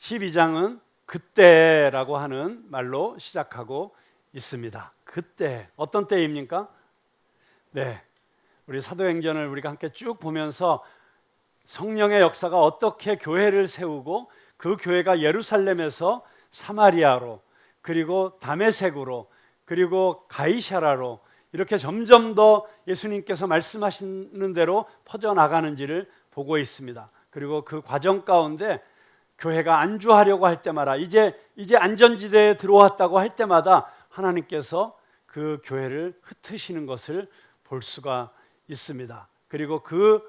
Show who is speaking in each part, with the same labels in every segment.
Speaker 1: 12장은 그때라고 하는 말로 시작하고 있습니다. 그때, 어떤 때입니까? 네, 우리 사도행전을 우리가 함께 쭉 보면서 성령의 역사가 어떻게 교회를 세우고 그 교회가 예루살렘에서 사마리아로, 그리고 다메섹으로, 그리고 가이사라로 이렇게 점점 더 예수님께서 말씀하시는 대로 퍼져나가는지를 보고 있습니다. 그리고 그 과정 가운데 교회가 안주하려고 할 때마다 이제 안전지대에 들어왔다고 할 때마다 하나님께서 그 교회를 흩으시는 것을 볼 수가 있습니다. 그리고 그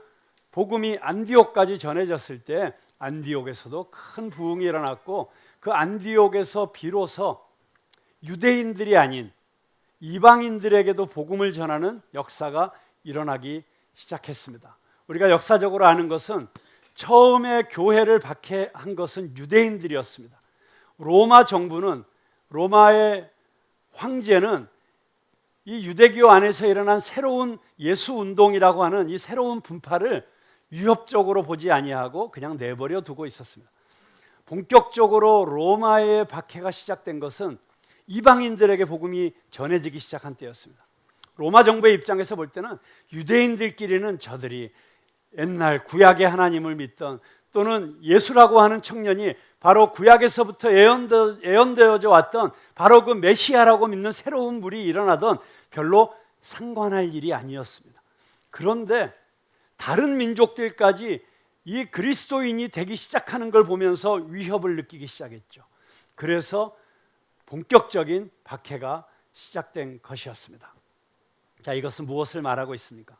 Speaker 1: 복음이 안디옥까지 전해졌을 때 안디옥에서도 큰 부흥이 일어났고, 그 안디옥에서 비로소 유대인들이 아닌 이방인들에게도 복음을 전하는 역사가 일어나기 시작했습니다. 우리가 역사적으로 아는 것은 처음에 교회를 박해한 것은 유대인들이었습니다. 로마 정부는, 로마의 황제는 이 유대교 안에서 일어난 새로운 예수 운동이라고 하는 이 새로운 분파를 위협적으로 보지 아니하고 그냥 내버려 두고 있었습니다. 본격적으로 로마의 박해가 시작된 것은 이방인들에게 복음이 전해지기 시작한 때였습니다. 로마 정부의 입장에서 볼 때는 유대인들끼리는 저들이 옛날 구약의 하나님을 믿던, 또는 예수라고 하는 청년이 바로 구약에서부터 예언되어져 왔던 바로 그 메시아라고 믿는 새로운 물이 일어나던 별로 상관할 일이 아니었습니다. 그런데 다른 민족들까지 이 그리스도인이 되기 시작하는 걸 보면서 위협을 느끼기 시작했죠. 그래서 본격적인 박해가 시작된 것이었습니다. 자, 이것은 무엇을 말하고 있습니까?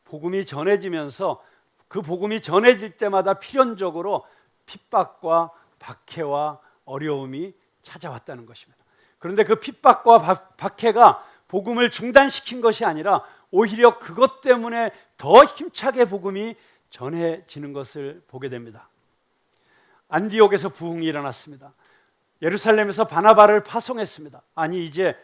Speaker 1: 복음이 전해지면서 그 복음이 전해질 때마다 필연적으로 핍박과 박해와 어려움이 찾아왔다는 것입니다. 그런데 그 핍박과 박해가 복음을 중단시킨 것이 아니라 오히려 그것 때문에 더 힘차게 복음이 전해지는 것을 보게 됩니다. 안디옥에서 부흥이 일어났습니다. 예루살렘에서 바나바를 파송했습니다. 아니, 이제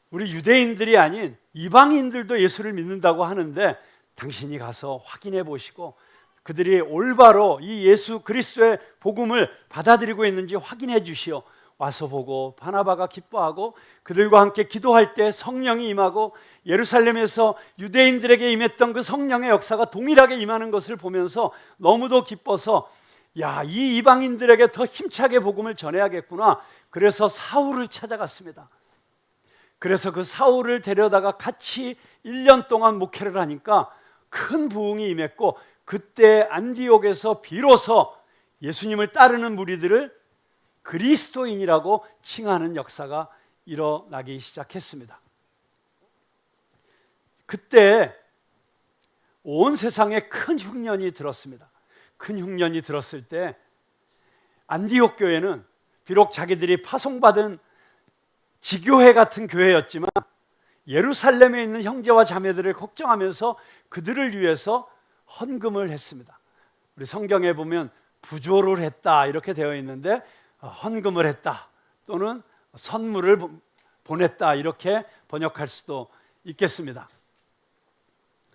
Speaker 1: 우리 유대인들이 아닌 이방인들도 예수를 믿는다고 하는데 당신이 가서 확인해 보시고 그들이 올바로 이 예수 그리스도의 복음을 받아들이고 있는지 확인해 주시오. 와서 보고 바나바가 기뻐하고 그들과 함께 기도할 때 성령이 임하고 예루살렘에서 유대인들에게 임했던 그 성령의 역사가 동일하게 임하는 것을 보면서 너무도 기뻐서, 야, 이 이방인들에게 더 힘차게 복음을 전해야겠구나. 그래서 사울을 찾아갔습니다. 그래서 그 사울을 데려다가 같이 1년 동안 목회를 하니까 큰 부흥이 임했고, 그때 안디옥에서 비로소 예수님을 따르는 무리들을 그리스도인이라고 칭하는 역사가 일어나기 시작했습니다. 그때 온 세상에 큰 흉년이 들었습니다. 큰 흉년이 들었을 때 안디옥 교회는 비록 자기들이 파송받은 지교회 같은 교회였지만 예루살렘에 있는 형제와 자매들을 걱정하면서 그들을 위해서 헌금을 했습니다. 우리 성경에 보면 부조를 했다 이렇게 되어 있는데 헌금을 했다 또는 선물을 보냈다 이렇게 번역할 수도 있겠습니다.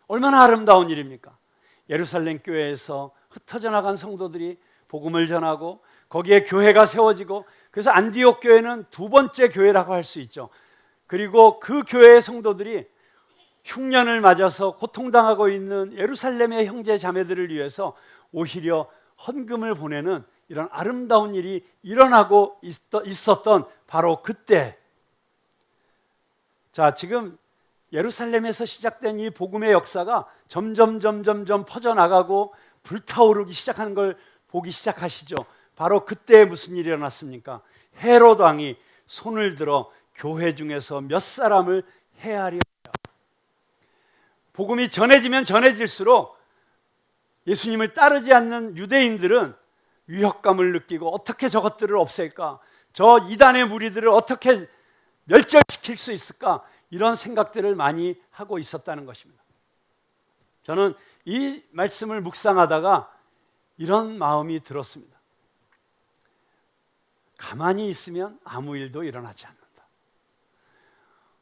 Speaker 1: 얼마나 아름다운 일입니까? 예루살렘 교회에서 흩어져 나간 성도들이 복음을 전하고 거기에 교회가 세워지고, 그래서 안디옥 교회는 두 번째 교회라고 할 수 있죠. 그리고 그 교회의 성도들이 흉년을 맞아서 고통당하고 있는 예루살렘의 형제 자매들을 위해서 오히려 헌금을 보내는 이런 아름다운 일이 일어나고 있었던 바로 그때. 자, 지금 예루살렘에서 시작된 이 복음의 역사가 점점 퍼져나가고 불타오르기 시작하는 걸 보기 시작하시죠. 바로 그때 무슨 일이 일어났습니까? 헤롯 왕이 손을 들어 교회 중에서 몇 사람을 해하려 해요. 복음이 전해지면 전해질수록 예수님을 따르지 않는 유대인들은 위협감을 느끼고 어떻게 저것들을 없앨까? 저 이단의 무리들을 어떻게 멸절시킬 수 있을까? 이런 생각들을 많이 하고 있었다는 것입니다. 저는 이 말씀을 묵상하다가 이런 마음이 들었습니다. 가만히 있으면 아무 일도 일어나지 않는다.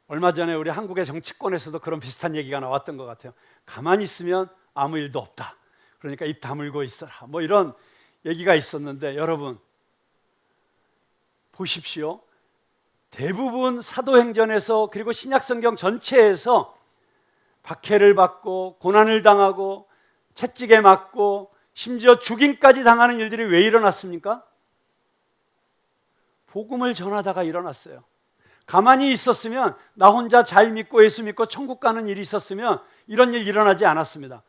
Speaker 1: 얼마 전에 우리 한국의 정치권에서도 그런 비슷한 얘기가 나왔던 것 같아요. 가만히 있으면 아무 일도 없다. 그러니까 입 다물고 있어라. 뭐 이런 얘기가 있었는데, 여러분, 보십시오. 대부분 사도행전에서 그리고 신약성경 전체에서 박해를 받고 고난을 당하고 채찍에 맞고 심지어 죽임까지 당하는 일들이 왜 일어났습니까? 복음을 전하다가 일어났어요. 가만히 있었으면, 나 혼자 잘 믿고 예수 믿고 천국 가는 일이 있었으면 이런 일 일어나지 않았습니다.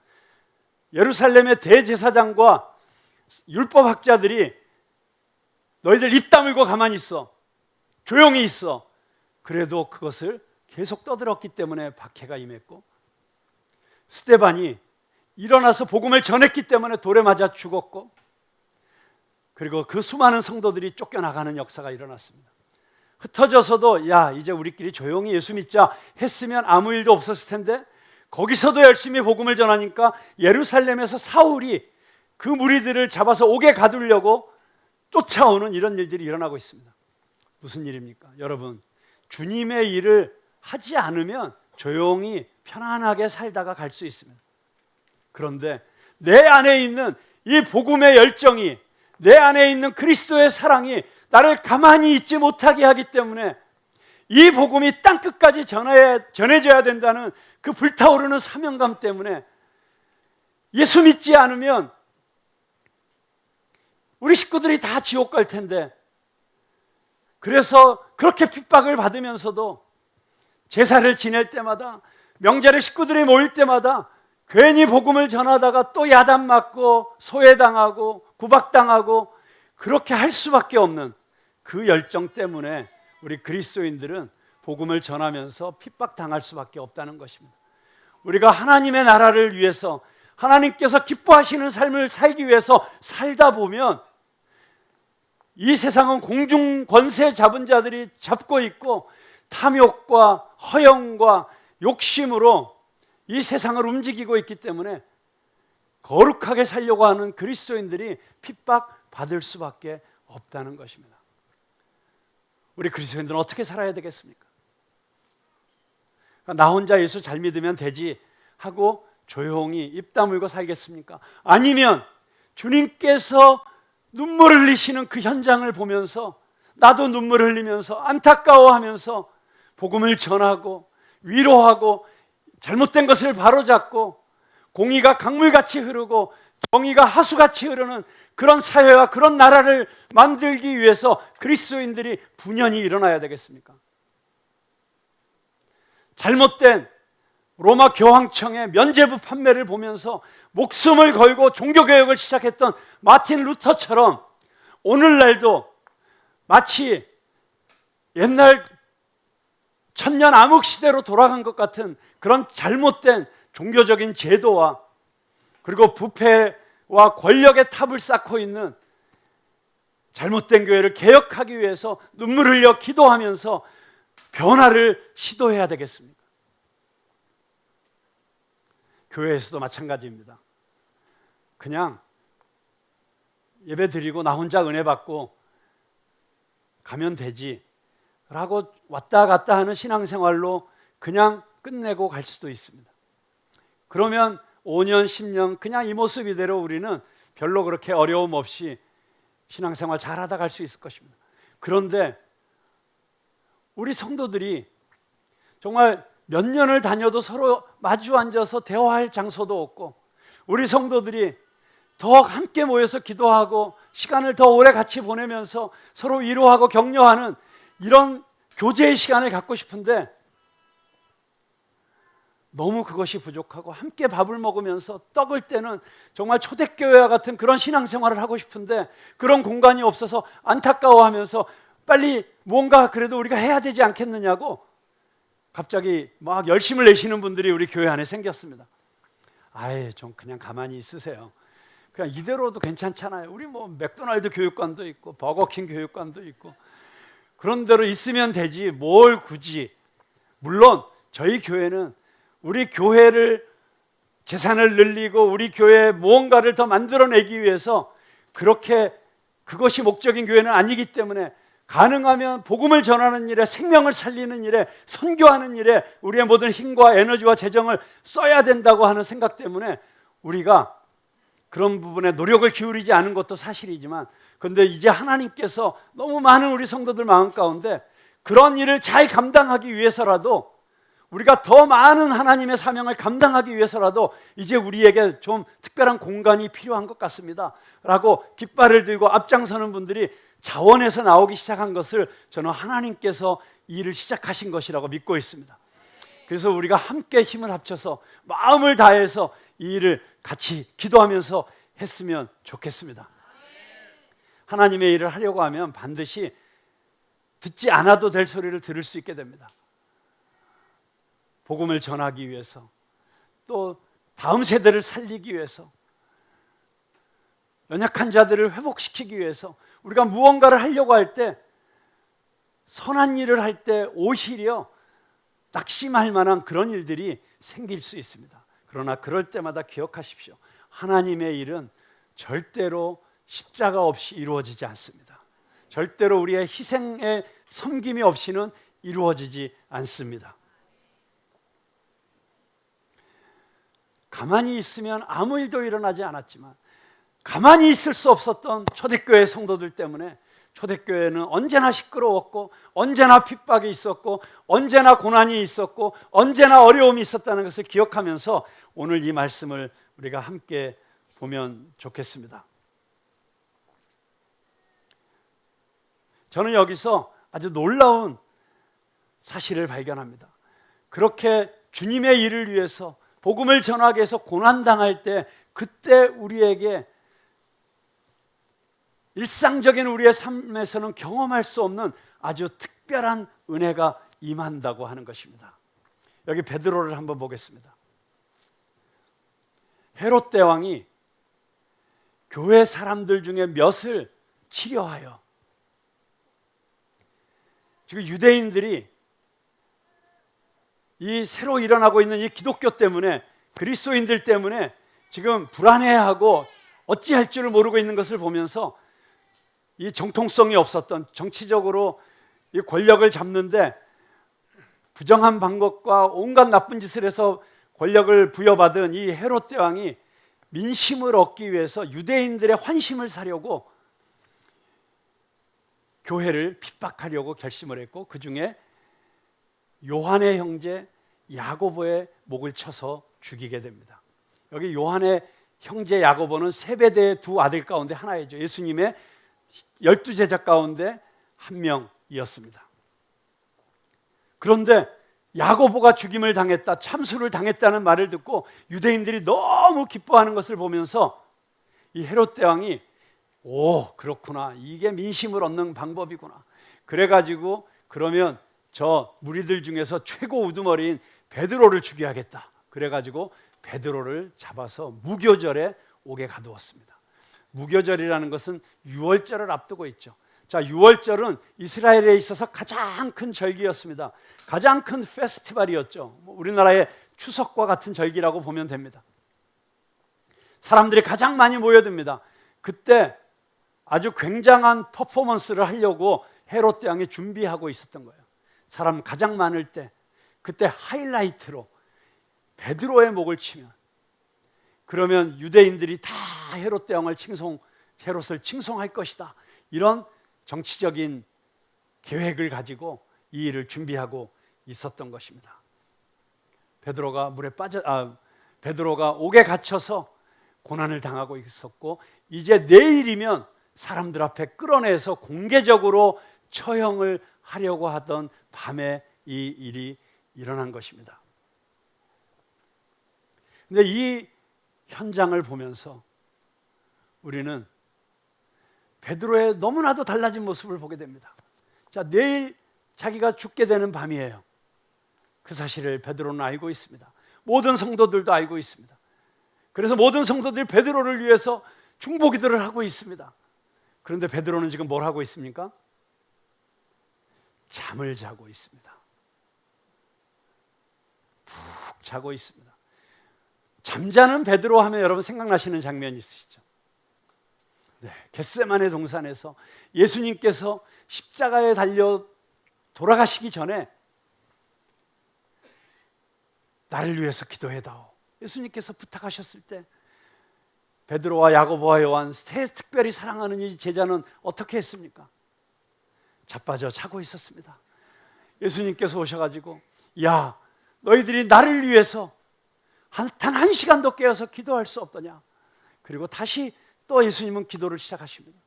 Speaker 1: 예루살렘의 대제사장과 율법학자들이 너희들 입 다물고 가만히 있어, 조용히 있어. 그래도 그것을 계속 떠들었기 때문에 박해가 임했고, 스데반이 일어나서 복음을 전했기 때문에 돌에 맞아 죽었고, 그리고 그 수많은 성도들이 쫓겨나가는 역사가 일어났습니다. 흩어져서도 야, 이제 우리끼리 조용히 예수 믿자 했으면 아무 일도 없었을 텐데, 거기서도 열심히 복음을 전하니까 예루살렘에서 사울이 그 무리들을 잡아서 옥에 가두려고 쫓아오는 이런 일들이 일어나고 있습니다. 무슨 일입니까? 여러분, 주님의 일을 하지 않으면 조용히 편안하게 살다가 갈 수 있습니다. 그런데 내 안에 있는 이 복음의 열정이, 내 안에 있는 그리스도의 사랑이 나를 가만히 있지 못하게 하기 때문에, 이 복음이 땅끝까지 전해져야 된다는 그 불타오르는 사명감 때문에 예수 믿지 않으면 우리 식구들이 다 지옥 갈 텐데, 그래서 그렇게 핍박을 받으면서도 제사를 지낼 때마다, 명절에 식구들이 모일 때마다 괜히 복음을 전하다가 또 야단 맞고 소외당하고 구박당하고 그렇게 할 수밖에 없는 그 열정 때문에 우리 그리스도인들은 복음을 전하면서 핍박당할 수밖에 없다는 것입니다. 우리가 하나님의 나라를 위해서, 하나님께서 기뻐하시는 삶을 살기 위해서 살다 보면 이 세상은 공중 권세 잡은 자들이 잡고 있고, 탐욕과 허영과 욕심으로 이 세상을 움직이고 있기 때문에 거룩하게 살려고 하는 그리스도인들이 핍박받을 수밖에 없다는 것입니다. 우리 그리스도인들은 어떻게 살아야 되겠습니까? 나 혼자 예수 잘 믿으면 되지 하고 조용히 입 다물고 살겠습니까? 아니면 주님께서 눈물을 흘리시는 그 현장을 보면서 나도 눈물을 흘리면서 안타까워하면서 복음을 전하고 위로하고 잘못된 것을 바로잡고 공의가 강물같이 흐르고 정의가 하수같이 흐르는 그런 사회와 그런 나라를 만들기 위해서 그리스도인들이 분연히 일어나야 되겠습니까? 잘못된 로마 교황청의 면죄부 판매를 보면서 목숨을 걸고 종교개혁을 시작했던 마틴 루터처럼 오늘날도 마치 옛날 천년 암흑시대로 돌아간 것 같은 그런 잘못된 종교적인 제도와, 그리고 부패와 권력의 탑을 쌓고 있는 잘못된 교회를 개혁하기 위해서 눈물 흘려 기도하면서 변화를 시도해야 되겠습니까? 교회에서도 마찬가지입니다. 그냥 예배 드리고 나 혼자 은혜 받고 가면 되지 라고 왔다 갔다 하는 신앙생활로 그냥 끝내고 갈 수도 있습니다. 그러면 5년, 10년 그냥 이 모습 이대로 우리는 별로 그렇게 어려움 없이 신앙생활 잘하다 갈 수 있을 것입니다. 그런데 우리 성도들이 정말 몇 년을 다녀도 서로 마주 앉아서 대화할 장소도 없고, 우리 성도들이 더 함께 모여서 기도하고 시간을 더 오래 같이 보내면서 서로 위로하고 격려하는 이런 교제의 시간을 갖고 싶은데 너무 그것이 부족하고, 함께 밥을 먹으면서 떡을 떼는 정말 초대교회와 같은 그런 신앙생활을 하고 싶은데 그런 공간이 없어서 안타까워하면서 빨리 뭔가 그래도 우리가 해야 되지 않겠느냐고 갑자기 막 열심을 내시는 분들이 우리 교회 안에 생겼습니다. 아예 좀 그냥 가만히 있으세요. 그냥 이대로도 괜찮잖아요. 우리 뭐 맥도날드 교육관도 있고 버거킹 교육관도 있고 그런 대로 있으면 되지 뭘 굳이. 물론 저희 교회는 우리 교회를 재산을 늘리고 우리 교회에 무언가를 더 만들어내기 위해서 그렇게 그것이 목적인 교회는 아니기 때문에 가능하면 복음을 전하는 일에, 생명을 살리는 일에, 선교하는 일에 우리의 모든 힘과 에너지와 재정을 써야 된다고 하는 생각 때문에 우리가 그런 부분에 노력을 기울이지 않은 것도 사실이지만, 그런데 이제 하나님께서 너무 많은 우리 성도들 마음 가운데 그런 일을 잘 감당하기 위해서라도, 우리가 더 많은 하나님의 사명을 감당하기 위해서라도 이제 우리에게 좀 특별한 공간이 필요한 것 같습니다 라고 깃발을 들고 앞장서는 분들이 자원에서 나오기 시작한 것을 저는 하나님께서 이 일을 시작하신 것이라고 믿고 있습니다. 그래서 우리가 함께 힘을 합쳐서 마음을 다해서 이 일을 같이 기도하면서 했으면 좋겠습니다. 하나님의 일을 하려고 하면 반드시 듣지 않아도 될 소리를 들을 수 있게 됩니다. 복음을 전하기 위해서, 또 다음 세대를 살리기 위해서, 연약한 자들을 회복시키기 위해서 우리가 무언가를 하려고 할 때, 선한 일을 할 때 오히려 낙심할 만한 그런 일들이 생길 수 있습니다. 그러나 그럴 때마다 기억하십시오. 하나님의 일은 절대로 십자가 없이 이루어지지 않습니다. 절대로 우리의 희생의 섬김이 없이는 이루어지지 않습니다. 가만히 있으면 아무 일도 일어나지 않았지만, 가만히 있을 수 없었던 초대교회 성도들 때문에 초대교회는 언제나 시끄러웠고, 언제나 핍박이 있었고, 언제나 고난이 있었고, 언제나 어려움이 있었다는 것을 기억하면서 오늘 이 말씀을 우리가 함께 보면 좋겠습니다. 저는 여기서 아주 놀라운 사실을 발견합니다. 그렇게 주님의 일을 위해서, 복음을 전하기 위해서 고난당할 때, 그때 우리에게 일상적인 우리의 삶에서는 경험할 수 없는 아주 특별한 은혜가 임한다고 하는 것입니다. 여기 베드로를 한번 보겠습니다. 헤롯 대왕이 교회 사람들 중에 몇을 치려하여, 지금 유대인들이 이 새로 일어나고 있는 이 기독교 때문에, 그리스도인들 때문에 지금 불안해하고 어찌할 줄을 모르고 있는 것을 보면서, 이 정통성이 없었던, 정치적으로 이 권력을 잡는데 부정한 방법과 온갖 나쁜 짓을 해서 권력을 부여받은 이 헤롯 대왕이 민심을 얻기 위해서 유대인들의 환심을 사려고 교회를 핍박하려고 결심을 했고, 그 중에 요한의 형제 야고보의 목을 쳐서 죽이게 됩니다. 여기 요한의 형제 야고보는 세베대의 두 아들 가운데 하나이죠. 예수님의 12제자 가운데 한 명이었습니다. 그런데 야고보가 죽임을 당했다, 참수를 당했다는 말을 듣고 유대인들이 너무 기뻐하는 것을 보면서 이 헤롯 대왕이, 오, 그렇구나, 이게 민심을 얻는 방법이구나, 그래가지고 그러면 저 무리들 중에서 최고 우두머리인 베드로를 죽여야겠다. 그래가지고 베드로를 잡아서 무교절에 옥에 가두었습니다. 무교절이라는 것은 유월절을 앞두고 있죠. 자, 유월절은 이스라엘에 있어서 가장 큰 절기였습니다. 가장 큰 페스티벌이었죠. 우리나라의 추석과 같은 절기라고 보면 됩니다. 사람들이 가장 많이 모여듭니다. 그때 아주 굉장한 퍼포먼스를 하려고 헤롯 대왕이 준비하고 있었던 거예요. 사람 가장 많을 때, 그때 하이라이트로 베드로의 목을 치면, 그러면 유대인들이 다 헤롯 대왕을 헤롯을 칭송할 것이다, 이런 정치적인 계획을 가지고 이 일을 준비하고 있었던 것입니다. 베드로가 옥에 갇혀서 고난을 당하고 있었고, 이제 내일이면 사람들 앞에 끌어내서 공개적으로 처형을 하려고 하던 밤에 이 일이 일어난 것입니다. 근데 이 현장을 보면서 우리는 베드로의 너무나도 달라진 모습을 보게 됩니다. 자, 내일 자기가 죽게 되는 밤이에요. 그 사실을 베드로는 알고 있습니다. 모든 성도들도 알고 있습니다. 그래서 모든 성도들이 베드로를 위해서 중보기도를 하고 있습니다. 그런데 베드로는 지금 뭘 하고 있습니까? 잠을 자고 있습니다. 푹 자고 있습니다. 잠자는 베드로 하면 여러분 생각나시는 장면이 있으시죠? 네, 겟세마네 동산에서 예수님께서 십자가에 달려 돌아가시기 전에 나를 위해서 기도해다오, 예수님께서 부탁하셨을 때 베드로와 야고보와 요한 특별히 사랑하는 이 제자는 어떻게 했습니까? 자빠져 자고 있었습니다. 예수님께서 오셔가지고 야, 너희들이 나를 위해서 단 한 시간도 깨어서 기도할 수 없더냐. 그리고 다시 또 예수님은 기도를 시작하십니다.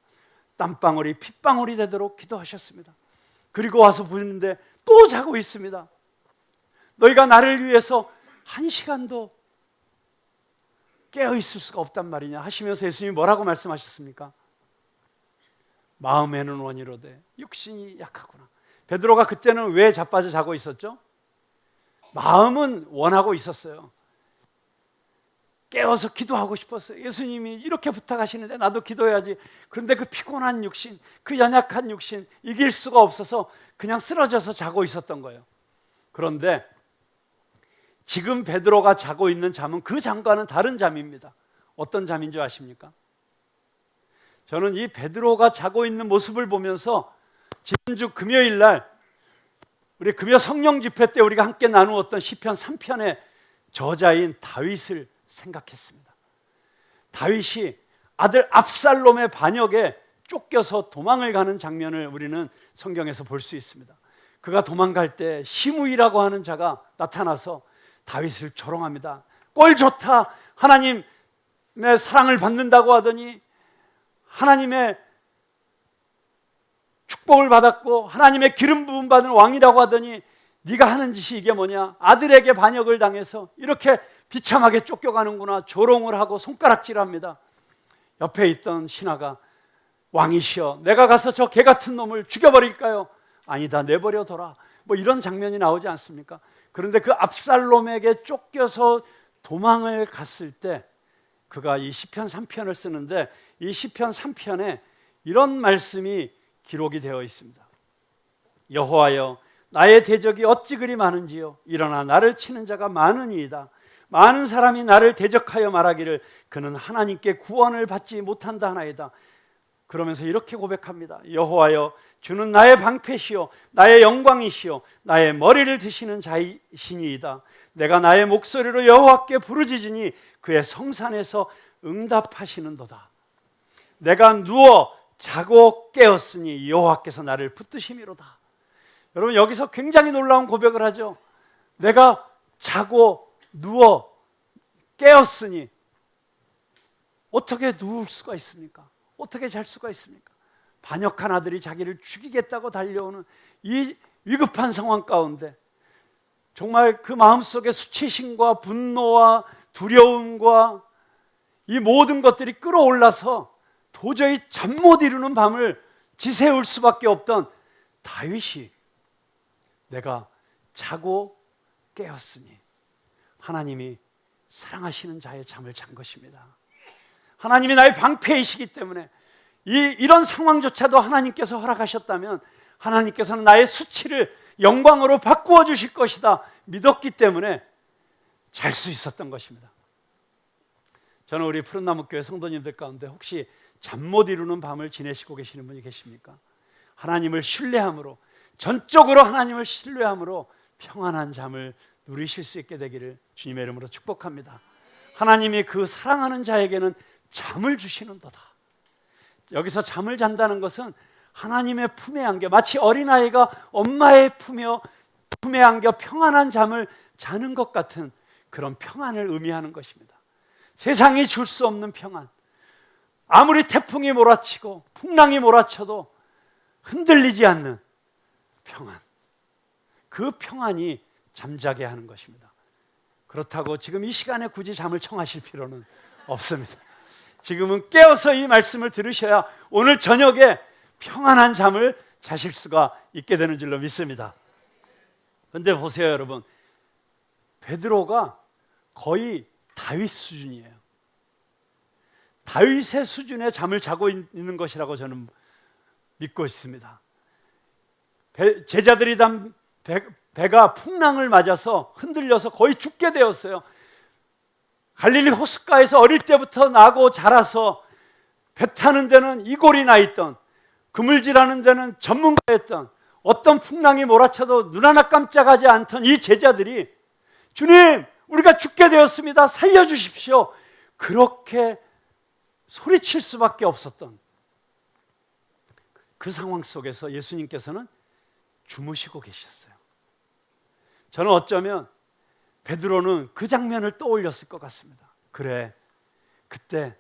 Speaker 1: 땀방울이 핏방울이 되도록 기도하셨습니다. 그리고 와서 보는데 또 자고 있습니다. 너희가 나를 위해서 한 시간도 깨어 있을 수가 없단 말이냐 하시면서 예수님이 뭐라고 말씀하셨습니까? 마음에는 원이로되 육신이 약하구나. 베드로가 그때는 왜 자빠져 자고 있었죠? 마음은 원하고 있었어요. 깨어서 기도하고 싶었어요. 예수님이 이렇게 부탁하시는데 나도 기도해야지. 그런데 그 피곤한 육신, 그 연약한 육신 이길 수가 없어서 그냥 쓰러져서 자고 있었던 거예요. 그런데 지금 베드로가 자고 있는 잠은 그 잠과는 다른 잠입니다. 어떤 잠인 줄 아십니까? 저는 이 베드로가 자고 있는 모습을 보면서 지난주 금요일 날 우리 금요 성령 집회 때 우리가 함께 나누었던 시편 3편의 저자인 다윗을 생각했습니다. 다윗이 아들 압살롬의 반역에 쫓겨서 도망을 가는 장면을 우리는 성경에서 볼 수 있습니다. 그가 도망갈 때 시므이라고 하는 자가 나타나서 다윗을 조롱합니다. 꼴 좋다. 하나님의 사랑을 받는다고 하더니 하나님의 축복을 받았고 하나님의 기름 부음 받은 왕이라고 하더니 네가 하는 짓이 이게 뭐냐. 아들에게 반역을 당해서 이렇게 비참하게 쫓겨가는구나. 조롱을 하고 손가락질합니다. 옆에 있던 신하가 왕이시여 내가 가서 저 개 같은 놈을 죽여버릴까요? 아니다 내버려둬라. 뭐 이런 장면이 나오지 않습니까? 그런데 그 압살롬에게 쫓겨서 도망을 갔을 때 그가 이 시편 3편을 쓰는데 이 시편 3편에 이런 말씀이 기록이 되어 있습니다. 여호와여 나의 대적이 어찌 그리 많은지요. 일어나 나를 치는 자가 많으니이다. 많은 사람이 나를 대적하여 말하기를 그는 하나님께 구원을 받지 못한다 하나이다. 그러면서 이렇게 고백합니다. 여호와여 주는 나의 방패시요 나의 영광이시요 나의 머리를 드시는 자이시니이다. 내가 나의 목소리로 여호와께 부르짖으니 그의 성산에서 응답하시는도다. 내가 누워 자고 깨었으니 여호와께서 나를 붙드심이로다. 여러분 여기서 굉장히 놀라운 고백을 하죠. 내가 자고 누워 깨었으니 어떻게 누울 수가 있습니까? 어떻게 잘 수가 있습니까? 반역한 아들이 자기를 죽이겠다고 달려오는 이 위급한 상황 가운데 정말 그 마음속에 수치심과 분노와 두려움과 이 모든 것들이 끌어올라서 도저히 잠 못 이루는 밤을 지새울 수밖에 없던 다윗이 내가 자고 깨었으니 하나님이 사랑하시는 자의 잠을 잔 것입니다. 하나님이 나의 방패이시기 때문에 이런 상황조차도 하나님께서 허락하셨다면 하나님께서는 나의 수치를 영광으로 바꾸어 주실 것이다 믿었기 때문에 잘 수 있었던 것입니다. 저는 우리 푸른나무교회 성도님들 가운데 혹시 잠 못 이루는 밤을 지내시고 계시는 분이 계십니까? 하나님을 신뢰함으로 전적으로 하나님을 신뢰함으로 평안한 잠을 누리실 수 있게 되기를 주님의 이름으로 축복합니다. 하나님이 그 사랑하는 자에게는 잠을 주시는도다. 여기서 잠을 잔다는 것은 하나님의 품에 안겨 마치 어린아이가 엄마의 품에 안겨 평안한 잠을 자는 것 같은 그런 평안을 의미하는 것입니다. 세상이 줄 수 없는 평안, 아무리 태풍이 몰아치고 풍랑이 몰아쳐도 흔들리지 않는 평안, 그 평안이 잠자게 하는 것입니다. 그렇다고 지금 이 시간에 굳이 잠을 청하실 필요는 없습니다. 지금은 깨어서 이 말씀을 들으셔야 오늘 저녁에 평안한 잠을 자실 수가 있게 되는 줄로 믿습니다. 그런데 보세요 여러분, 베드로가 거의 다윗 수준이에요. 다윗의 수준의 잠을 자고 있는 것이라고 저는 믿고 있습니다. 제자들이 단 배가 풍랑을 맞아서 흔들려서 거의 죽게 되었어요. 갈릴리 호숫가에서 어릴 때부터 나고 자라서 배 타는 데는 이골이 나 있던, 그물질하는 데는 전문가였던, 어떤 풍랑이 몰아쳐도 눈 하나 깜짝하지 않던 이 제자들이 주님 우리가 죽게 되었습니다 살려주십시오 그렇게 소리칠 수밖에 없었던 그 상황 속에서 예수님께서는 주무시고 계셨어요. 저는 어쩌면 베드로는 그 장면을 떠올렸을 것 같습니다. 그래, 그때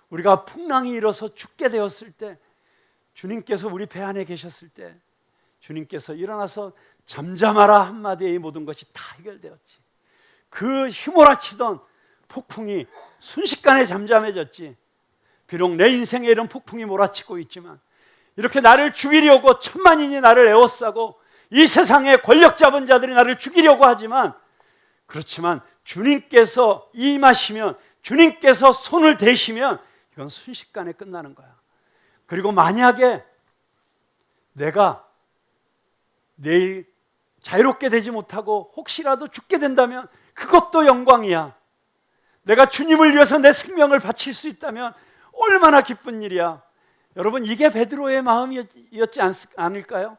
Speaker 1: 우리가 풍랑이 일어서 죽게 되었을 때, 주님께서 우리 배 안에 계셨을 때 주님께서 일어나서 잠잠하라 한마디에 이 모든 것이 다 해결되었지. 그 휘몰아치던 폭풍이 순식간에 잠잠해졌지. 비록 내 인생에 이런 폭풍이 몰아치고 있지만, 이렇게 나를 죽이려고 천만인이 나를 에워싸고 이 세상의 권력 잡은 자들이 나를 죽이려고 하지만, 그렇지만 주님께서 임하시면, 주님께서 손을 대시면 이건 순식간에 끝나는 거야. 그리고 만약에 내가 내일 자유롭게 되지 못하고 혹시라도 죽게 된다면 그것도 영광이야. 내가 주님을 위해서 내 생명을 바칠 수 있다면 얼마나 기쁜 일이야. 여러분, 이게 베드로의 마음이었지 않을까요?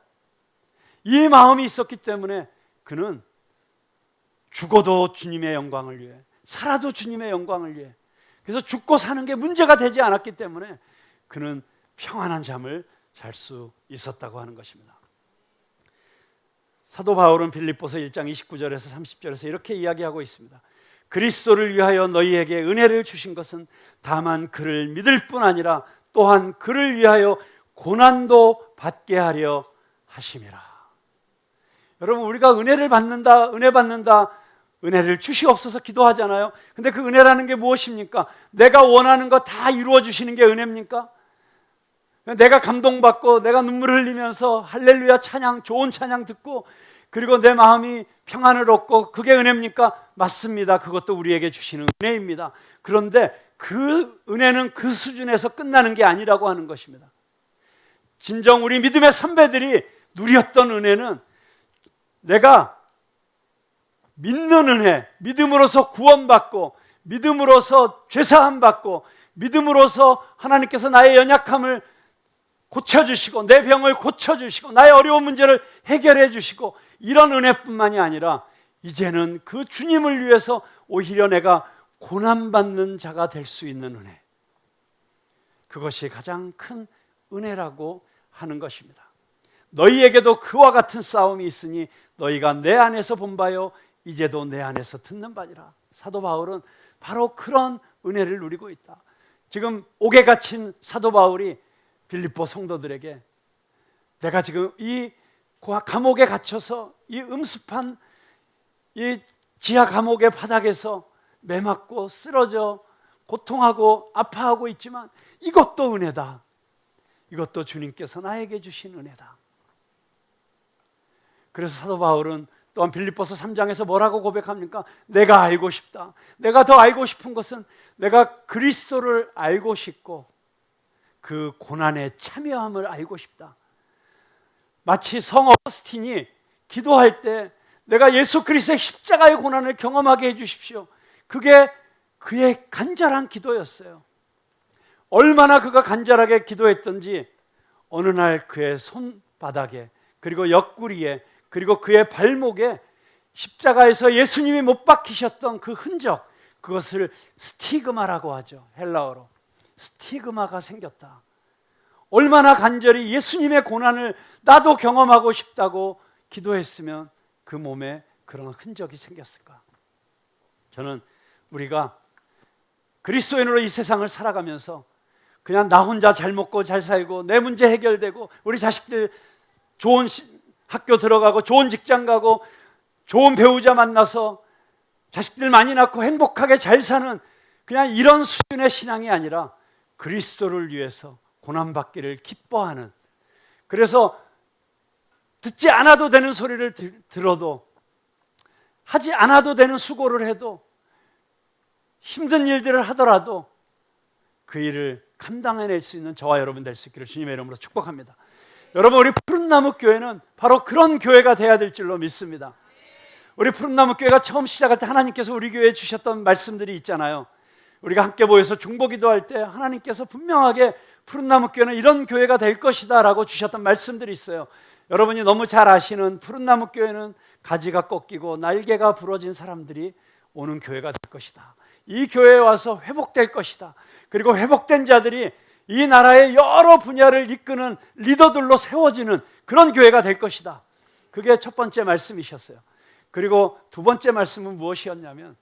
Speaker 1: 이 마음이 있었기 때문에 그는 죽어도 주님의 영광을 위해, 살아도 주님의 영광을 위해, 그래서 죽고 사는 게 문제가 되지 않았기 때문에 그는 평안한 잠을 잘 수 있었다고 하는 것입니다. 사도 바울은 빌립보서 1장 29절에서 30절에서 이렇게 이야기하고 있습니다. 그리스도를 위하여 너희에게 은혜를 주신 것은 다만 그를 믿을 뿐 아니라 또한 그를 위하여 고난도 받게 하려 하심이라. 여러분, 우리가 은혜를 받는다, 은혜 받는다, 은혜를 주시옵소서 기도하잖아요. 근데 그 은혜라는 게 무엇입니까? 내가 원하는 거 다 이루어 주시는 게 은혜입니까? 내가 감동받고 내가 눈물 흘리면서 할렐루야 찬양, 좋은 찬양 듣고 그리고 내 마음이 평안을 얻고 그게 은혜입니까? 맞습니다. 그것도 우리에게 주시는 은혜입니다. 그런데 그 은혜는 그 수준에서 끝나는 게 아니라고 하는 것입니다. 진정 우리 믿음의 선배들이 누렸던 은혜는 내가 믿는 은혜, 믿음으로서 구원받고 믿음으로서 죄사함 받고 믿음으로서 하나님께서 나의 연약함을 고쳐주시고 내 병을 고쳐주시고 나의 어려운 문제를 해결해 주시고 이런 은혜뿐만이 아니라 이제는 그 주님을 위해서 오히려 내가 고난받는 자가 될 수 있는 은혜, 그것이 가장 큰 은혜라고 하는 것입니다. 너희에게도 그와 같은 싸움이 있으니 너희가 내 안에서 본 바요 이제도 내 안에서 듣는 바니라. 사도 바울은 바로 그런 은혜를 누리고 있다. 지금 옥에 갇힌 사도 바울이 빌립보 성도들에게 내가 지금 이 감옥에 갇혀서 이 음습한 이 지하 감옥의 바닥에서 매맞고 쓰러져 고통하고 아파하고 있지만 이것도 은혜다. 이것도 주님께서 나에게 주신 은혜다. 그래서 사도 바울은 또한 빌립보서 3장에서 뭐라고 고백합니까? 내가 알고 싶다. 내가 더 알고 싶은 것은 내가 그리스도를 알고 싶고 그 고난의 참여함을 알고 싶다. 마치 성 어거스틴이 기도할 때 내가 예수 그리스도의 십자가의 고난을 경험하게 해주십시오. 그게 그의 간절한 기도였어요. 얼마나 그가 간절하게 기도했던지 어느 날 그의 손바닥에 그리고 옆구리에 그리고 그의 발목에 십자가에서 예수님이 못 박히셨던 그 흔적, 그것을 스티그마라고 하죠. 헬라어로 스티그마가 생겼다. 얼마나 간절히 예수님의 고난을 나도 경험하고 싶다고 기도했으면 그 몸에 그런 흔적이 생겼을까. 저는 우리가 그리스도인으로 이 세상을 살아가면서 그냥 나 혼자 잘 먹고 잘 살고 내 문제 해결되고 우리 자식들 좋은 학교 들어가고 좋은 직장 가고 좋은 배우자 만나서 자식들 많이 낳고 행복하게 잘 사는 그냥 이런 수준의 신앙이 아니라 그리스도를 위해서 고난받기를 기뻐하는, 그래서 듣지 않아도 되는 소리를 들어도 하지 않아도 되는 수고를 해도 힘든 일들을 하더라도 그 일을 감당해낼 수 있는 저와 여러분 될 수 있기를 주님의 이름으로 축복합니다. 여러분, 우리 푸른나무 교회는 바로 그런 교회가 돼야 될 줄로 믿습니다. 우리 푸른나무 교회가 처음 시작할 때 하나님께서 우리 교회에 주셨던 말씀들이 있잖아요. 우리가 함께 모여서 중보기도할 때 하나님께서 분명하게 푸른나무 교회는 이런 교회가 될 것이다 라고 주셨던 말씀들이 있어요. 여러분이 너무 잘 아시는 푸른나무 교회는 가지가 꺾이고 날개가 부러진 사람들이 오는 교회가 될 것이다. 이 교회에 와서 회복될 것이다. 그리고 회복된 자들이 이 나라의 여러 분야를 이끄는 리더들로 세워지는 그런 교회가 될 것이다. 그게 첫 번째 말씀이셨어요. 그리고 두 번째 말씀은 무엇이었냐면,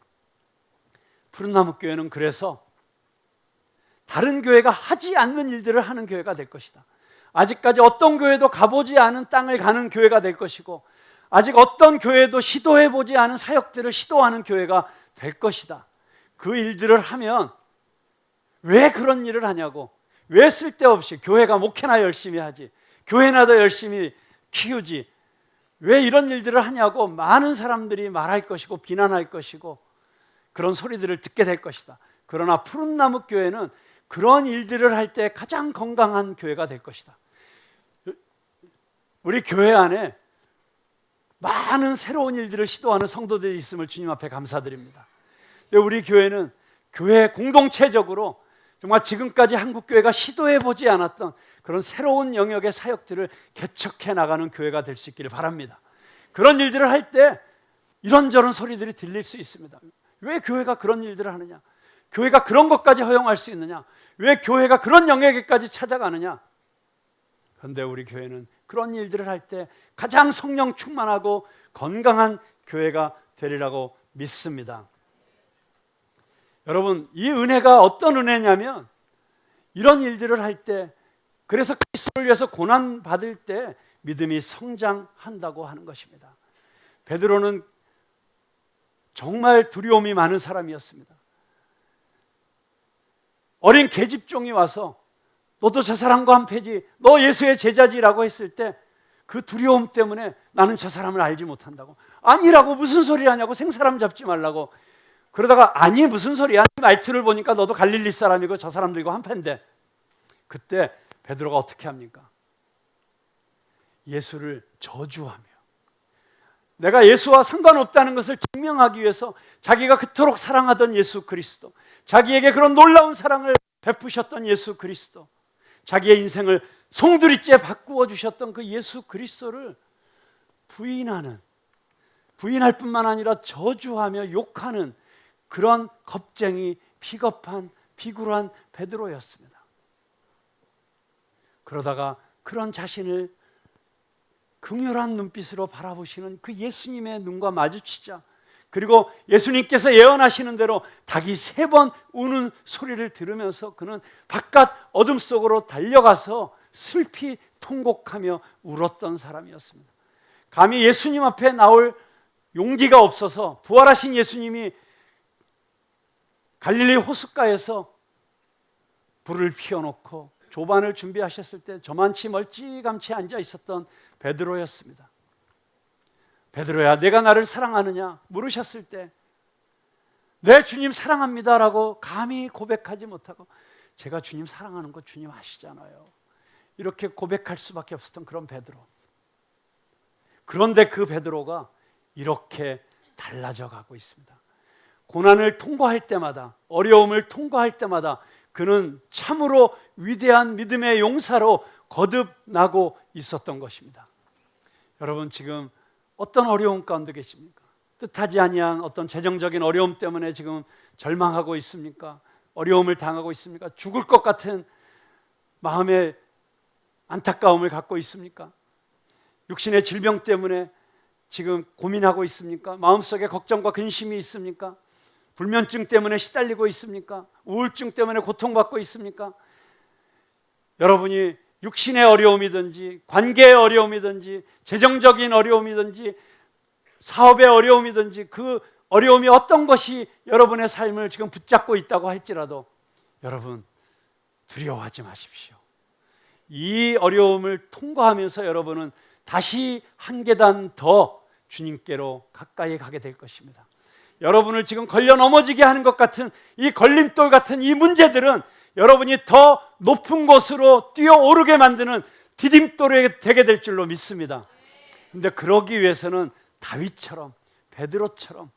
Speaker 1: 푸른나무 교회는 그래서 다른 교회가 하지 않는 일들을 하는 교회가 될 것이다. 아직까지 어떤 교회도 가보지 않은 땅을 가는 교회가 될 것이고, 아직 어떤 교회도 시도해보지 않은 사역들을 시도하는 교회가 될 것이다. 그 일들을 하면 왜 그런 일을 하냐고, 왜 쓸데없이 교회가 목회나 열심히 하지, 교회나 더 열심히 키우지, 왜 이런 일들을 하냐고 많은 사람들이 말할 것이고 비난할 것이고 그런 소리들을 듣게 될 것이다. 그러나 푸른나무 교회는 그런 일들을 할 때 가장 건강한 교회가 될 것이다. 우리 교회 안에 많은 새로운 일들을 시도하는 성도들이 있음을 주님 앞에 감사드립니다. 근데 우리 교회는 교회 공동체적으로 정말 지금까지 한국교회가 시도해보지 않았던 그런 새로운 영역의 사역들을 개척해 나가는 교회가 될 수 있기를 바랍니다. 그런 일들을 할 때 이런저런 소리들이 들릴 수 있습니다. 왜 교회가 그런 일들을 하느냐? 교회가 그런 것까지 허용할 수 있느냐? 왜 교회가 그런 영역에까지 찾아가느냐? 그런데 우리 교회는 그런 일들을 할 때 가장 성령 충만하고 건강한 교회가 되리라고 믿습니다. 여러분, 이 은혜가 어떤 은혜냐면, 이런 일들을 할 때, 그래서 그리스도를 위해서 고난 받을 때 믿음이 성장한다고 하는 것입니다. 베드로는 정말 두려움이 많은 사람이었습니다. 어린 계집종이 와서 너도 저 사람과 한패지, 너 예수의 제자지라고 했을 때 그 두려움 때문에 나는 저 사람을 알지 못한다고, 아니라고, 무슨 소리 하냐고, 생사람 잡지 말라고. 그러다가 아니 무슨 소리야, 말투를 보니까 너도 갈릴리 사람이고 저 사람들과 한패인데, 그때 베드로가 어떻게 합니까? 예수를 저주하며 내가 예수와 상관없다는 것을 증명하기 위해서 자기가 그토록 사랑하던 예수 그리스도, 자기에게 그런 놀라운 사랑을 베푸셨던 예수 그리스도, 자기의 인생을 송두리째 바꾸어 주셨던 그 예수 그리스도를 부인할 뿐만 아니라 저주하며 욕하는 그런 겁쟁이, 비겁한, 비굴한 베드로였습니다. 그러다가 그런 자신을 긍휼한 눈빛으로 바라보시는 그 예수님의 눈과 마주치자, 그리고 예수님께서 예언하시는 대로 닭이 3번 우는 소리를 들으면서 그는 바깥 어둠 속으로 달려가서 슬피 통곡하며 울었던 사람이었습니다. 감히 예수님 앞에 나올 용기가 없어서 부활하신 예수님이 갈릴리 호숫가에서 불을 피워놓고 조반을 준비하셨을 때 저만치 멀찌감치 앉아 있었던 베드로였습니다. 베드로야, 내가 나를 사랑하느냐 물으셨을 때 네, 주님 사랑합니다라고 감히 고백하지 못하고, 제가 주님 사랑하는 거 주님 아시잖아요, 이렇게 고백할 수밖에 없었던 그런 베드로. 그런데 그 베드로가 이렇게 달라져 가고 있습니다. 고난을 통과할 때마다, 어려움을 통과할 때마다 그는 참으로 위대한 믿음의 용사로 거듭나고 있었던 것입니다. 여러분, 지금 어떤 어려움 가운데 계십니까? 뜻하지 아니한 어떤 재정적인 어려움 때문에 지금 절망하고 있습니까? 어려움을 당하고 있습니까? 죽을 것 같은 마음의 안타까움을 갖고 있습니까? 육신의 질병 때문에 지금 고민하고 있습니까? 마음속에 걱정과 근심이 있습니까? 불면증 때문에 시달리고 있습니까? 우울증 때문에 고통받고 있습니까? 여러분이 육신의 어려움이든지 관계의 어려움이든지 재정적인 어려움이든지 사업의 어려움이든지 그 어려움이 어떤 것이 여러분의 삶을 지금 붙잡고 있다고 할지라도 여러분 두려워하지 마십시오. 이 어려움을 통과하면서 여러분은 다시 한 계단 더 주님께로 가까이 가게 될 것입니다. 여러분을 지금 걸려 넘어지게 하는 것 같은 이 걸림돌 같은 이 문제들은 여러분이 더 높은 곳으로 뛰어오르게 만드는 디딤돌이 되게 될 줄로 믿습니다. 그런데 그러기 위해서는 다윗처럼, 베드로처럼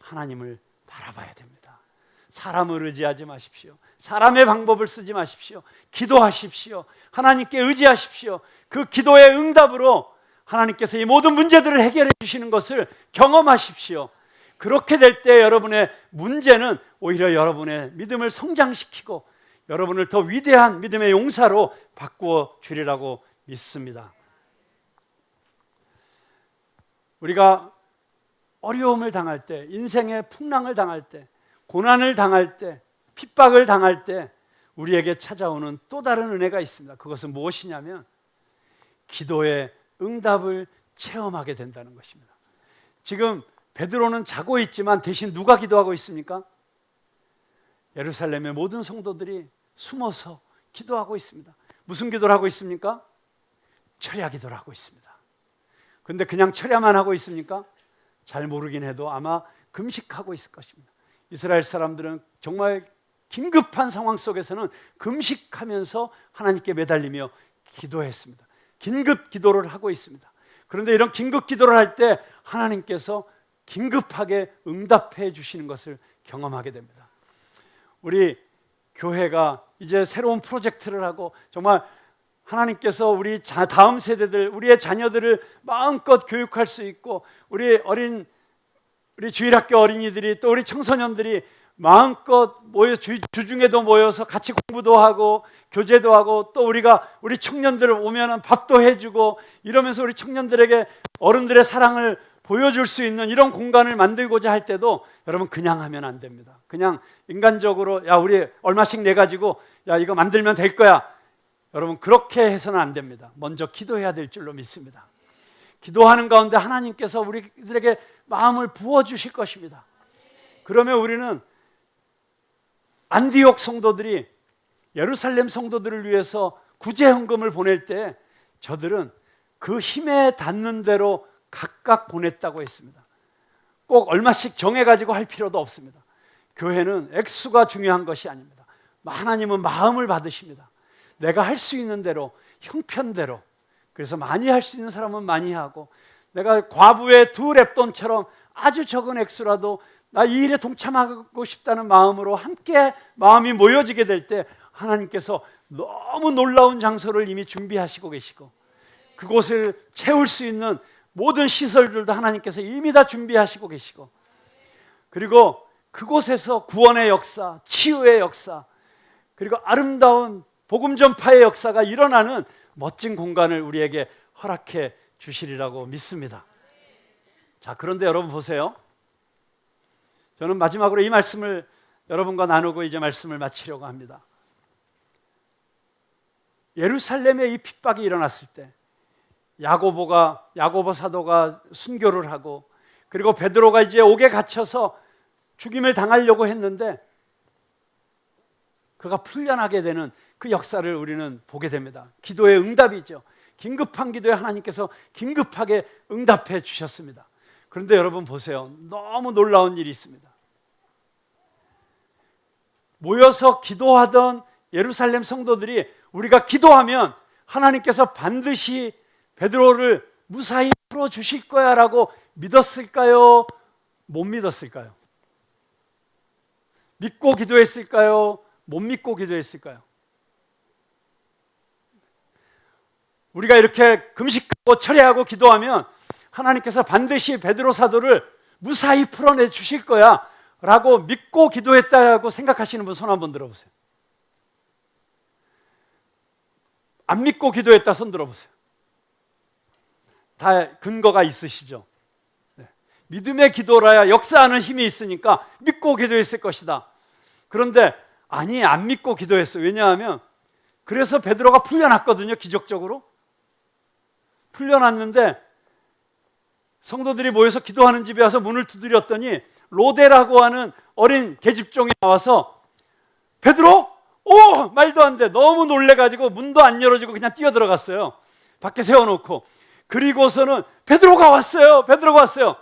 Speaker 1: 하나님을 바라봐야 됩니다. 사람을 의지하지 마십시오. 사람의 방법을 쓰지 마십시오. 기도하십시오. 하나님께 의지하십시오. 그 기도의 응답으로 하나님께서 이 모든 문제들을 해결해 주시는 것을 경험하십시오. 그렇게 될 때 여러분의 문제는 오히려 여러분의 믿음을 성장시키고 여러분을 더 위대한 믿음의 용사로 바꾸어 주리라고 믿습니다. 우리가 어려움을 당할 때, 인생의 풍랑을 당할 때, 고난을 당할 때, 핍박을 당할 때 우리에게 찾아오는 또 다른 은혜가 있습니다. 그것은 무엇이냐면 기도의 응답을 체험하게 된다는 것입니다. 지금 베드로는 자고 있지만 대신 누가 기도하고 있습니까? 예루살렘의 모든 성도들이 숨어서 기도하고 있습니다. 무슨 기도를 하고 있습니까? 철야 기도를 하고 있습니다. 근데 그냥 철야만 하고 있습니까? 잘 모르긴 해도 아마 금식하고 있을 것입니다. 이스라엘 사람들은 정말 긴급한 상황 속에서는 금식하면서 하나님께 매달리며 기도했습니다. 긴급 기도를 하고 있습니다. 그런데 이런 긴급 기도를 할 때 하나님께서 긴급하게 응답해 주시는 것을 경험하게 됩니다. 우리 교회가 이제 새로운 프로젝트를 하고 정말 하나님께서 우리 다음 세대들, 우리의 자녀들을 마음껏 교육할 수 있고 우리 주일학교 어린이들이 또 우리 청소년들이 마음껏 모여 주중에도 모여서 같이 공부도 하고 교제도 하고 또 우리 청년들 오면은 밥도 해주고 이러면서 우리 청년들에게 어른들의 사랑을 보여줄 수 있는 이런 공간을 만들고자 할 때도 여러분 그냥 하면 안 됩니다. 그냥 인간적으로 야 우리 얼마씩 내 가지고 야 이거 만들면 될 거야. 여러분 그렇게 해서는 안 됩니다. 먼저 기도해야 될 줄로 믿습니다. 기도하는 가운데 하나님께서 우리들에게 마음을 부어주실 것입니다. 그러면 우리는 안디옥 성도들이 예루살렘 성도들을 위해서 구제헌금을 보낼 때 저들은 그 힘에 닿는 대로 각각 보냈다고 했습니다. 꼭 얼마씩 정해가지고 할 필요도 없습니다. 교회는 액수가 중요한 것이 아닙니다. 하나님은 마음을 받으십니다. 내가 할 수 있는 대로 형편대로, 그래서 많이 할 수 있는 사람은 많이 하고 내가 과부의 2렙돈처럼 아주 적은 액수라도 나 이 일에 동참하고 싶다는 마음으로 함께 마음이 모여지게 될 때 하나님께서 너무 놀라운 장소를 이미 준비하시고 계시고 그곳을 채울 수 있는 모든 시설들도 하나님께서 이미 다 준비하시고 계시고 그리고 그곳에서 구원의 역사, 치유의 역사, 그리고 아름다운 복음 전파의 역사가 일어나는 멋진 공간을 우리에게 허락해 주시리라고 믿습니다. 자, 그런데 여러분 보세요. 저는 마지막으로 이 말씀을 여러분과 나누고 이제 말씀을 마치려고 합니다. 예루살렘에 이 핍박이 일어났을 때 야고보 사도가 순교를 하고 그리고 베드로가 이제 옥에 갇혀서 죽임을 당하려고 했는데 그가 풀려나게 되는 그 역사를 우리는 보게 됩니다. 기도의 응답이죠. 긴급한 기도에 하나님께서 긴급하게 응답해 주셨습니다. 그런데 여러분 보세요. 너무 놀라운 일이 있습니다. 모여서 기도하던 예루살렘 성도들이 우리가 기도하면 하나님께서 반드시 베드로를 무사히 풀어주실 거야 라고 믿었을까요? 못 믿었을까요? 믿고 기도했을까요? 못 믿고 기도했을까요? 우리가 이렇게 금식하고 철야하고 기도하면 하나님께서 반드시 베드로 사도를 무사히 풀어내 주실 거야 라고 믿고 기도했다고 생각하시는 분 손 한번 들어보세요. 안 믿고 기도했다 손 들어보세요. 다 근거가 있으시죠? 네. 믿음의 기도라야 역사하는 힘이 있으니까 믿고 기도했을 것이다. 그런데 아니 안 믿고 기도했어요. 왜냐하면 그래서 베드로가 풀려났거든요. 기적적으로 풀려났는데 성도들이 모여서 기도하는 집에 와서 문을 두드렸더니 로데라고 하는 어린 계집종이 나와서 베드로? 오! 말도 안 돼. 너무 놀래가지고 문도 안 열어주고 그냥 뛰어들어갔어요. 밖에 세워놓고. 그리고서는 베드로가 왔어요. 베드로가 왔어요.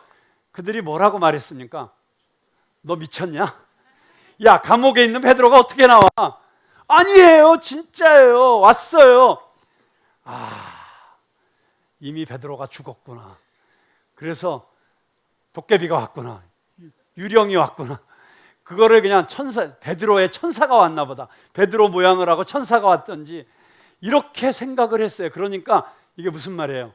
Speaker 1: 그들이 뭐라고 말했습니까? 너 미쳤냐? 야, 감옥에 있는 베드로가 어떻게 나와? 아니에요. 진짜예요. 왔어요. 이미 베드로가 죽었구나. 그래서 도깨비가 왔구나. 유령이 왔구나. 그거를 그냥 베드로의 천사가 왔나 보다. 베드로 모양을 하고 천사가 왔던지 이렇게 생각을 했어요. 그러니까 이게 무슨 말이에요?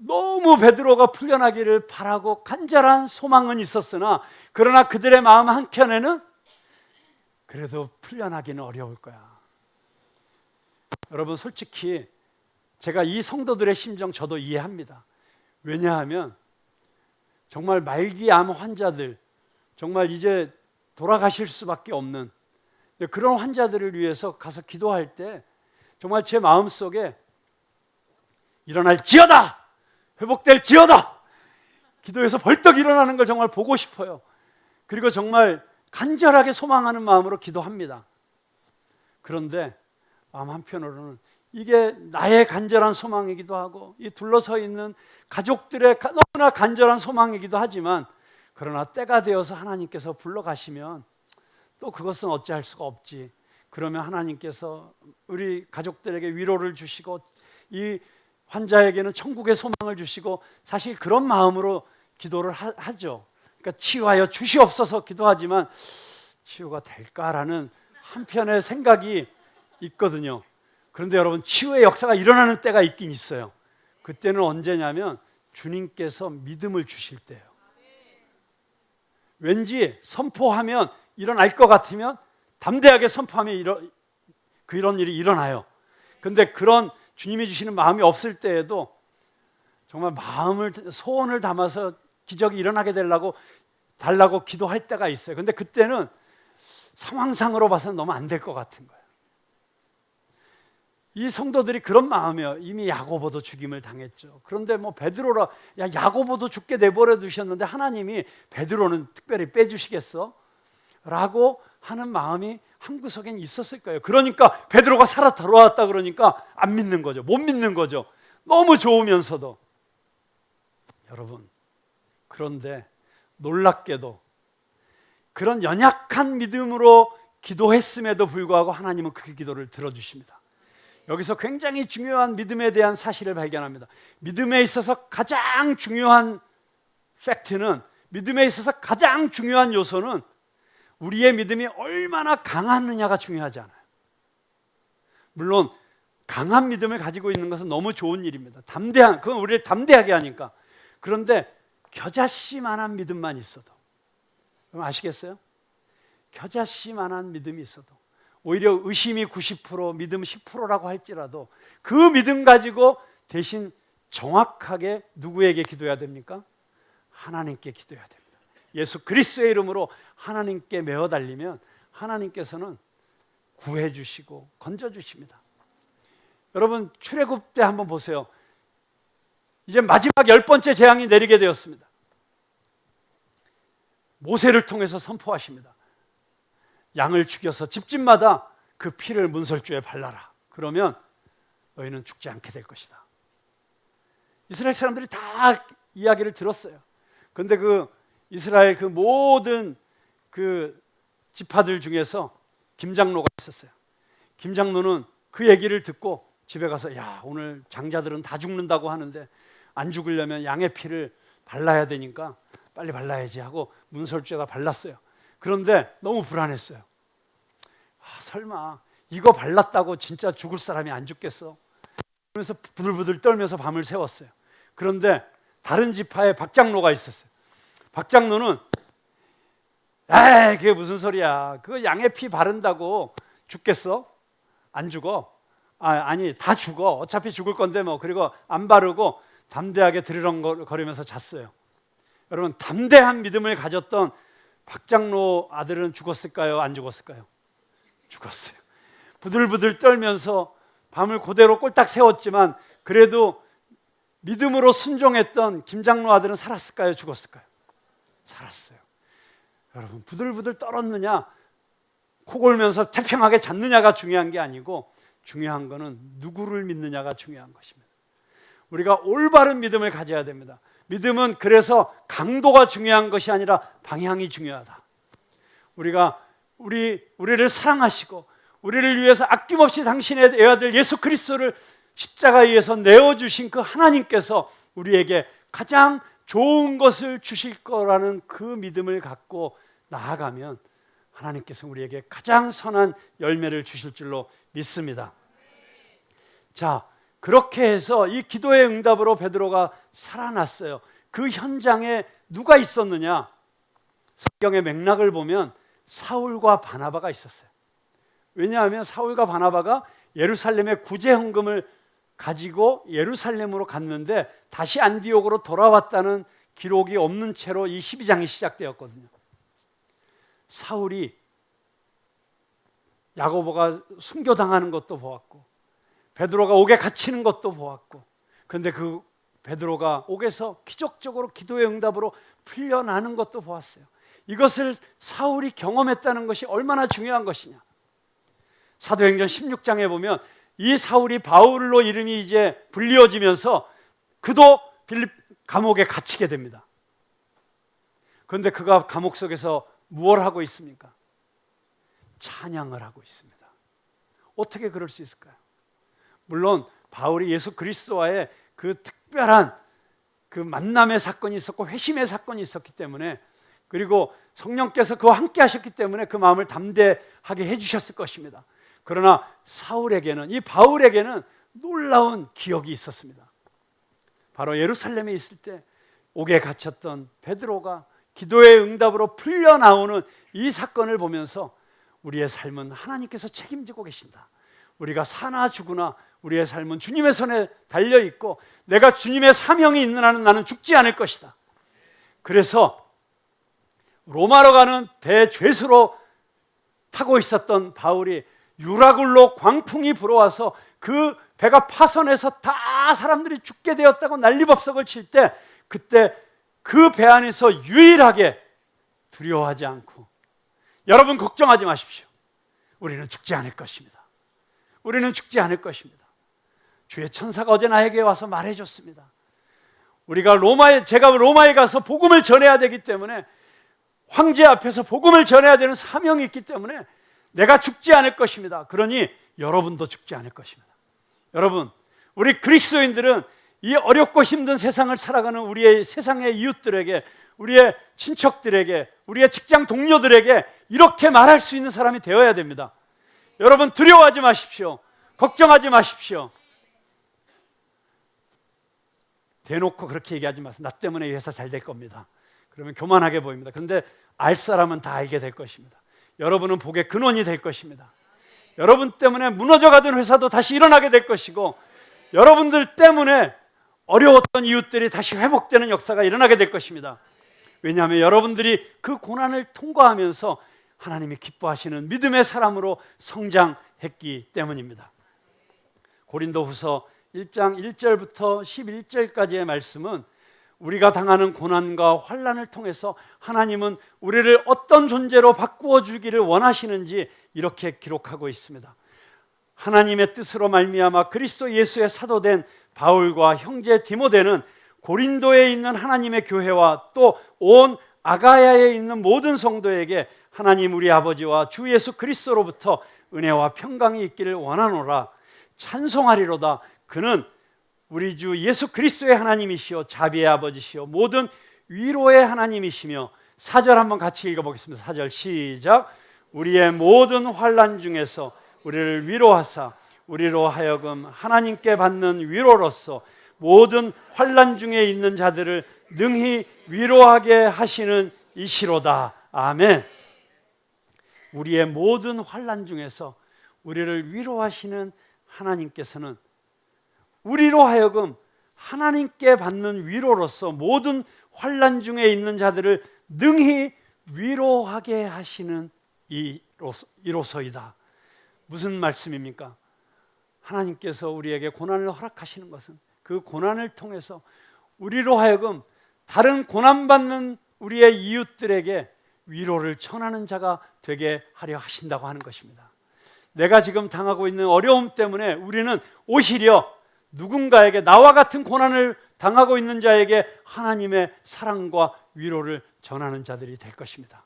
Speaker 1: 너무 베드로가 풀려나기를 바라고 간절한 소망은 있었으나 그러나 그들의 마음 한켠에는 그래도 풀려나기는 어려울 거야. 여러분 솔직히 제가 이 성도들의 심정 저도 이해합니다. 왜냐하면 정말 말기암 환자들, 정말 이제 돌아가실 수밖에 없는 그런 환자들을 위해서 가서 기도할 때 정말 제 마음속에 일어날지어다! 회복될지어다! 기도해서 벌떡 일어나는 걸 정말 보고 싶어요. 그리고 정말 간절하게 소망하는 마음으로 기도합니다. 그런데 마음 한편으로는 이게 나의 간절한 소망이기도 하고 이 둘러서 있는 가족들의 너무나 간절한 소망이기도 하지만 그러나 때가 되어서 하나님께서 불러가시면 또 그것은 어찌할 수가 없지. 그러면 하나님께서 우리 가족들에게 위로를 주시고 이 환자에게는 천국의 소망을 주시고 사실 그런 마음으로 기도를 하죠. 그러니까 치유하여 주시옵소서 기도하지만 치유가 될까라는 한편의 생각이 있거든요. 그런데 여러분 치유의 역사가 일어나는 때가 있긴 있어요. 그때는 언제냐면 주님께서 믿음을 주실 때예요. 왠지 선포하면 일어날 것 같으면 담대하게 선포하면 이런 일이 일어나요. 그런데 그런 주님이 주시는 마음이 없을 때에도 정말 소원을 담아서 기적이 일어나게 달라고 기도할 때가 있어요. 그런데 그때는 상황상으로 봐서는 너무 안 될 것 같은 거예요. 이 성도들이 그런 마음이에요. 이미 야고보도 죽임을 당했죠. 그런데 뭐 베드로라 야고보도 죽게 내버려 두셨는데 하나님이 베드로는 특별히 빼주시겠어? 라고 하는 마음이 한구석엔 있었을 거예요. 그러니까 베드로가 살아 돌아왔다 그러니까 안 믿는 거죠. 못 믿는 거죠. 너무 좋으면서도. 여러분, 그런데 놀랍게도 그런 연약한 믿음으로 기도했음에도 불구하고 하나님은 그 기도를 들어주십니다. 여기서 굉장히 중요한 믿음에 대한 사실을 발견합니다. 믿음에 있어서 가장 중요한 팩트는, 믿음에 있어서 가장 중요한 요소는 우리의 믿음이 얼마나 강하느냐가 중요하지 않아요. 물론 강한 믿음을 가지고 있는 것은 너무 좋은 일입니다. 그건 우리를 담대하게 하니까. 그런데 겨자씨만한 믿음만 있어도, 그럼 아시겠어요? 겨자씨만한 믿음이 있어도 오히려 의심이 90%, 믿음 10%라고 할지라도 그 믿음 가지고 대신 정확하게 누구에게 기도해야 됩니까? 하나님께 기도해야 됩니다. 예수 그리스도의 이름으로 하나님께 메어 달리면 하나님께서는 구해 주시고 건져 주십니다. 여러분 출애굽 때 한번 보세요. 이제 마지막 10번째 재앙이 내리게 되었습니다. 모세를 통해서 선포하십니다. 양을 죽여서 집집마다 그 피를 문설주에 발라라. 그러면 너희는 죽지 않게 될 것이다. 이스라엘 사람들이 다 이야기를 들었어요. 그런데 그 이스라엘 그 모든 그 지파들 중에서 김장로가 있었어요. 김장로는 그 얘기를 듣고 집에 가서 야, 오늘 장자들은 다 죽는다고 하는데 안 죽으려면 양의 피를 발라야 되니까 빨리 발라야지 하고 문설주에다 발랐어요. 그런데 너무 불안했어요. 설마 이거 발랐다고 진짜 죽을 사람이 안 죽겠어? 그러면서 부들부들 떨면서 밤을 새웠어요. 그런데 다른 지파에 박장로가 있었어요. 박장로는 에이 그게 무슨 소리야. 그거 양의 피 바른다고 죽겠어? 안 죽어? 아니 다 죽어. 어차피 죽을 건데 뭐. 그리고 안 바르고 담대하게 드르렁거리면서 잤어요. 여러분 담대한 믿음을 가졌던 박장로 아들은 죽었을까요? 안 죽었을까요? 죽었어요. 부들부들 떨면서 밤을 그대로 꼴딱 세웠지만 그래도 믿음으로 순종했던 김장로 아들은 살았을까요? 죽었을까요? 살았어요. 여러분 부들부들 떨었느냐 코골면서 태평하게 잤느냐가 중요한 게 아니고 중요한 거는 누구를 믿느냐가 중요한 것입니다. 우리가 올바른 믿음을 가져야 됩니다. 믿음은 그래서 강도가 중요한 것이 아니라 방향이 중요하다. 우리를 사랑하시고 우리를 위해서 아낌없이 당신의 애아들 예수 그리스도를 십자가에 의해서 내어주신 그 하나님께서 우리에게 가장 좋은 것을 주실 거라는 그 믿음을 갖고 나아가면 하나님께서 우리에게 가장 선한 열매를 주실 줄로 믿습니다. 자, 그렇게 해서 이 기도의 응답으로 베드로가 살아났어요. 그 현장에 누가 있었느냐? 성경의 맥락을 보면 사울과 바나바가 있었어요. 왜냐하면 사울과 바나바가 예루살렘의 구제 헌금을 가지고 예루살렘으로 갔는데 다시 안디옥으로 돌아왔다는 기록이 없는 채로 이 12장이 시작되었거든요. 사울이 야고보가 순교당하는 것도 보았고 베드로가 옥에 갇히는 것도 보았고, 그런데 그 베드로가 옥에서 기적적으로 기도의 응답으로 풀려나는 것도 보았어요. 이것을 사울이 경험했다는 것이 얼마나 중요한 것이냐. 사도행전 16장에 보면 이 사울이 바울로 이름이 이제 불리워지면서 그도 빌립 감옥에 갇히게 됩니다. 그런데 그가 감옥 속에서 무엇을 하고 있습니까? 찬양을 하고 있습니다. 어떻게 그럴 수 있을까요? 물론 바울이 예수 그리스도와의 그 특별한 그 만남의 사건이 있었고 회심의 사건이 있었기 때문에, 그리고 성령께서 그와 함께 하셨기 때문에 그 마음을 담대하게 해주셨을 것입니다. 그러나 사울에게는, 이 바울에게는 놀라운 기억이 있었습니다. 바로 예루살렘에 있을 때 옥에 갇혔던 베드로가 기도의 응답으로 풀려나오는 이 사건을 보면서 우리의 삶은 하나님께서 책임지고 계신다. 우리가 사나 죽으나 우리의 삶은 주님의 손에 달려있고 내가 주님의 사명이 있는 한은 나는 죽지 않을 것이다. 그래서 로마로 가는 배 죄수로 타고 있었던 바울이 유라굴로 광풍이 불어와서 그 배가 파손해서 다 사람들이 죽게 되었다고 난리법석을 칠 때, 그때 그 배 안에서 유일하게 두려워하지 않고, 여러분 걱정하지 마십시오. 우리는 죽지 않을 것입니다. 우리는 죽지 않을 것입니다. 주의 천사가 어제 나에게 와서 말해줬습니다. 제가 로마에 가서 복음을 전해야 되기 때문에, 황제 앞에서 복음을 전해야 되는 사명이 있기 때문에 내가 죽지 않을 것입니다. 그러니 여러분도 죽지 않을 것입니다. 여러분, 우리 그리스도인들은 이 어렵고 힘든 세상을 살아가는 우리의 세상의 이웃들에게, 우리의 친척들에게, 우리의 직장 동료들에게 이렇게 말할 수 있는 사람이 되어야 됩니다. 여러분, 두려워하지 마십시오. 걱정하지 마십시오. 대놓고 그렇게 얘기하지 마세요. 나 때문에 이 회사 잘 될 겁니다. 그러면 교만하게 보입니다. 그런데 알 사람은 다 알게 될 것입니다. 여러분은 복의 근원이 될 것입니다. 여러분 때문에 무너져가던 회사도 다시 일어나게 될 것이고, 여러분들 때문에 어려웠던 이웃들이 다시 회복되는 역사가 일어나게 될 것입니다. 왜냐하면 여러분들이 그 고난을 통과하면서 하나님이 기뻐하시는 믿음의 사람으로 성장했기 때문입니다. 고린도후서 1장 1절부터 11절까지의 말씀은 우리가 당하는 고난과 환난을 통해서 하나님은 우리를 어떤 존재로 바꾸어 주기를 원하시는지 이렇게 기록하고 있습니다. 하나님의 뜻으로 말미암아 그리스도 예수의 사도된 바울과 형제 디모데는 고린도에 있는 하나님의 교회와 또 온 아가야에 있는 모든 성도에게 하나님 우리 아버지와 주 예수 그리스도로부터 은혜와 평강이 있기를 원하노라. 찬송하리로다. 그는 우리 주 예수 그리스도의 하나님이시요 자비의 아버지시요 모든 위로의 하나님이시며, 4절 한번 같이 읽어보겠습니다. 4절 시작. 우리의 모든 환난 중에서 우리를 위로하사 우리로 하여금 하나님께 받는 위로로서 모든 환난 중에 있는 자들을 능히 위로하게 하시는 이시로다. 아멘. 우리의 모든 환난 중에서 우리를 위로하시는 하나님께서는 우리로 하여금 하나님께 받는 위로로서 모든 환난 중에 있는 자들을 능히 위로하게 하시는 이로서이다. 무슨 말씀입니까? 하나님께서 우리에게 고난을 허락하시는 것은 그 고난을 통해서 우리로 하여금 다른 고난받는 우리의 이웃들에게 위로를 전하는 자가 되게 하려 하신다고 하는 것입니다. 내가 지금 당하고 있는 어려움 때문에 우리는 오히려 누군가에게, 나와 같은 고난을 당하고 있는 자에게 하나님의 사랑과 위로를 전하는 자들이 될 것입니다.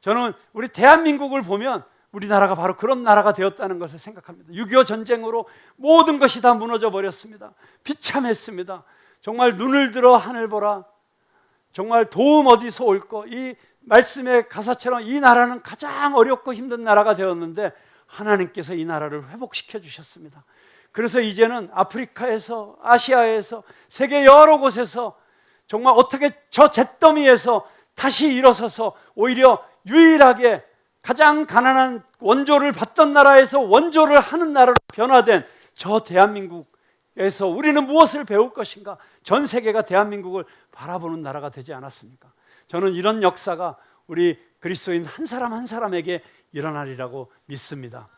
Speaker 1: 저는 우리 대한민국을 보면 우리나라가 바로 그런 나라가 되었다는 것을 생각합니다. 6.25 전쟁으로 모든 것이 다 무너져 버렸습니다. 비참했습니다. 정말 눈을 들어 하늘 보라. 정말 도움 어디서 올까? 이 말씀의 가사처럼 이 나라는 가장 어렵고 힘든 나라가 되었는데 하나님께서 이 나라를 회복시켜 주셨습니다. 그래서 이제는 아프리카에서, 아시아에서, 세계 여러 곳에서 정말 어떻게 저 잿더미에서 다시 일어서서 오히려 유일하게 가장 가난한 원조를 받던 나라에서 원조를 하는 나라로 변화된 저 대한민국에서 우리는 무엇을 배울 것인가? 전 세계가 대한민국을 바라보는 나라가 되지 않았습니까? 저는 이런 역사가 우리 그리스도인 한 사람 한 사람에게 일어나리라고 믿습니다.